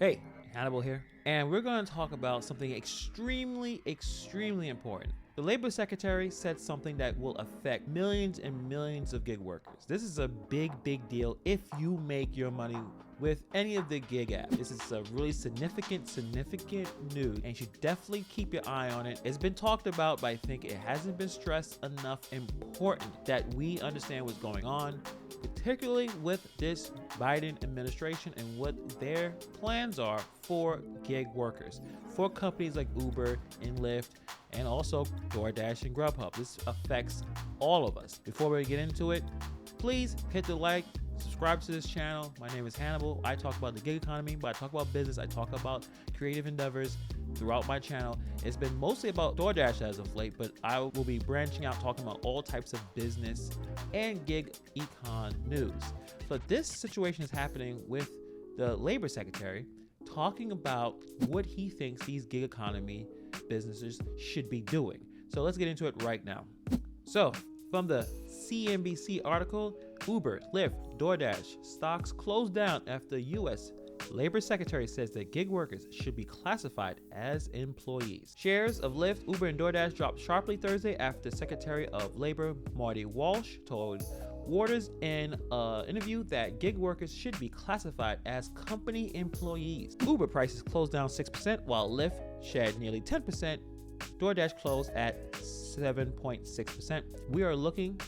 Hey, Hannibal here, and we're going to talk about something extremely important. The Labor Secretary said something that will affect millions and millions of gig workers. This is a big deal if you make your money with any of the gig apps. This is a really significant news, and you should definitely keep your eye on it. It's been talked about, but I think it hasn't been stressed enough important that we understand what's going on, particularly with this Biden administration and what their plans are for gig workers, for companies like Uber and Lyft, and also Doordash and Grubhub. This affects all of us. Before we get into it, please hit the like, subscribe to this channel. My name is Hannibal. I talk about the gig economy, but I talk about business. I talk about creative endeavors throughout my channel. It's been mostly about Doordash as of late, but I will be branching out, talking about all types of business and gig econ news. So this situation is happening with the Labor Secretary talking about what he thinks these gig economy businesses should be doing. So let's get into it right now. So from the CNBC article, Uber, Lyft, DoorDash stocks closed down after U.S. Labor Secretary says that gig workers should be classified as employees. Shares of Lyft, Uber, and DoorDash dropped sharply Thursday after Secretary of Labor Marty Walsh told Reuters in an interview that gig workers should be classified as company employees. Uber prices closed down 6%, while Lyft shed nearly 10%. DoorDash closed at 7.6%. We are looking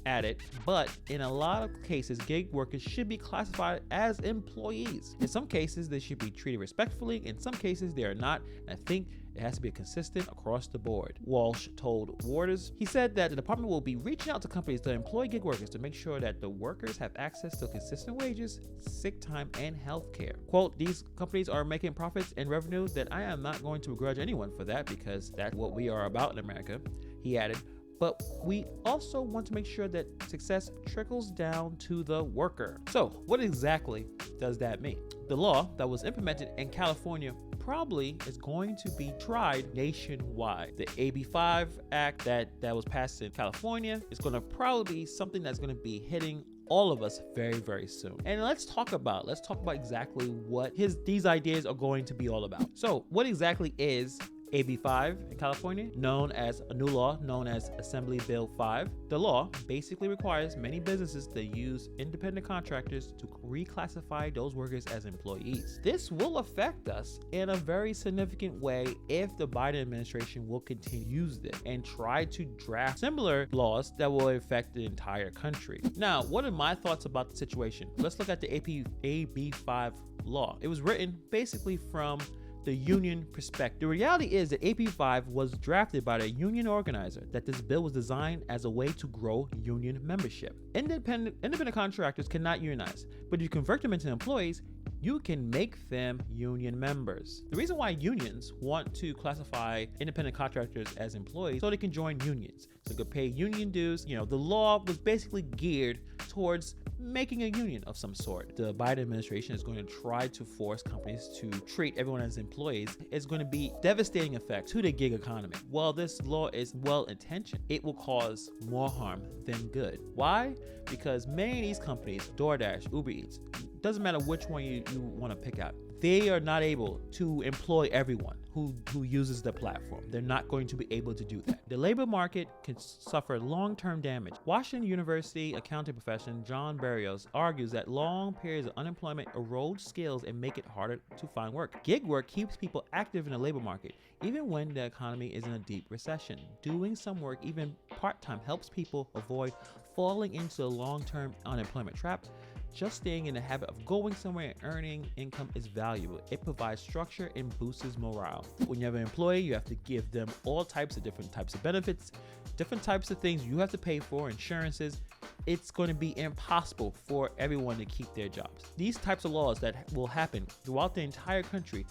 at it, but in a lot of cases, gig workers should be classified as employees. In some cases, they should be treated respectfully. In some cases, they are not. And I think it has to be consistent across the board. Walsh told Reuters. He said that the department will be reaching out to companies to employ gig workers to make sure that the workers have access to consistent wages, sick time, and health care. Quote, these companies are making profits and revenue that I am not going to begrudge anyone for that, because that's what we are about in America, he added. But we also want to make sure that success trickles down to the worker. So what exactly does that mean? The law that was implemented in California probably is going to be tried nationwide. The AB5 Act that was passed in California is going to probably be something that's going to be hitting all of us very soon. And let's talk about exactly what these ideas are going to be all about. So what exactly is AB5 in California, known as a new law known as Assembly Bill 5. The law basically requires many businesses to use independent contractors to reclassify those workers as employees. This will affect us in a very significant way if the Biden administration will continue to use this and try to draft similar laws that will affect the entire country. Now, what are my thoughts about the situation? Let's look at the AB5 law. It was written basically from the union perspective. The reality is that AP5 was drafted by the union organizer, that this bill was designed as a way to grow union membership. Independent contractors cannot unionize, but if you convert them into employees, you can make them union members. The reason why unions want to classify independent contractors as employees so they can join unions, so they could pay union dues. You know, the law was basically geared towards making a union of some sort. The Biden administration is going to try to force companies to treat everyone as employees. It's going to be devastating effect to the gig economy. While this law is well-intentioned, it will cause more harm than good. Why? Because many of these companies, DoorDash, Ubereats, doesn't matter which one you want to pick out, they are not able to employ everyone who uses the platform. They're not going to be able to do that. The labor market can suffer long-term damage. Washington University accounting professor John Barrios argues that long periods of unemployment erode skills and make it harder to find work. Gig work keeps people active in the labor market, even when the economy is in a deep recession. Doing some work, even part-time, helps people avoid falling into the long-term unemployment trap. Just staying in the habit of going somewhere and earning income is valuable. It provides structure and boosts morale. When you have an employee, you have to give them all types of different types of benefits, different types of things you have to pay for, insurances. It's going to be impossible for everyone to keep their jobs. These types of laws that will happen throughout the entire country,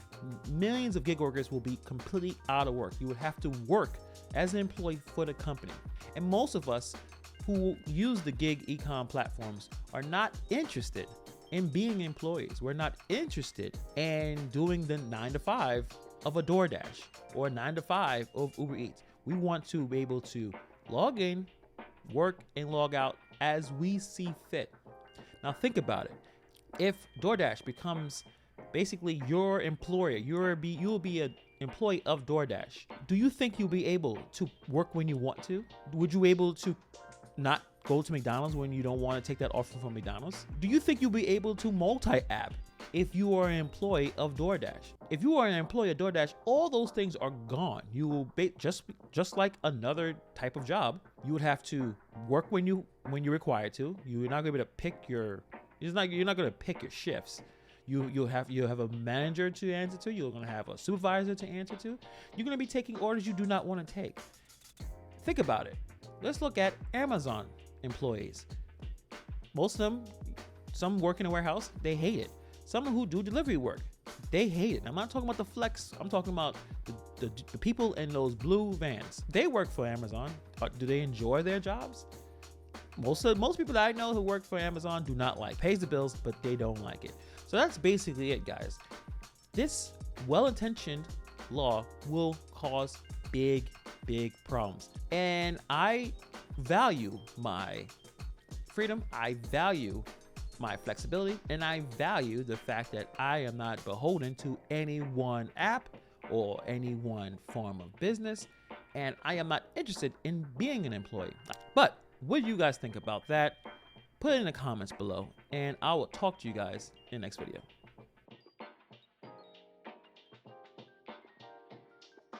millions of gig workers will be completely out of work. You would have to work as an employee for the company. And most of us who use the gig econ platforms are not interested in being employees. We're not interested in doing the 9 to 5 of a DoorDash or 9 to 5 of Ubereats. We want to be able to log in, work, and log out as we see fit. Now think about it. If DoorDash becomes basically your employer, you'll be an employee of DoorDash. Do you think you'll be able to work when you want to? Would you be able to not go to McDonald's when you don't want to take that offer from McDonald's? Do you think you'll be able to multi-app if you are an employee of DoorDash? If you are an employee of DoorDash, all those things are gone. You will be just like another type of job. You would have to work when you're required to. You're not going to be able to pick you're not going to pick your shifts. You'll have a manager to answer to. You're going to have a supervisor to answer to. You're going to be taking orders you do not want to take. Think about it. Let's look at Amazon employees. Most of them, some work in a warehouse, they hate it. Some who do delivery work, they hate it. I'm not talking about the flex. I'm talking about the people in those blue vans. They work for Amazon. Do they enjoy their jobs? Most people that I know who work for Amazon do not like. Pays the bills, but they don't like it. So that's basically it, guys. This well-intentioned law will cause big problems. And I value my freedom. I value my flexibility, and I value the fact that I am not beholden to any one app or any one form of business, and I am not interested in being an employee. But what do you guys think about that? Put it in the comments below, and I will talk to you guys in the next video.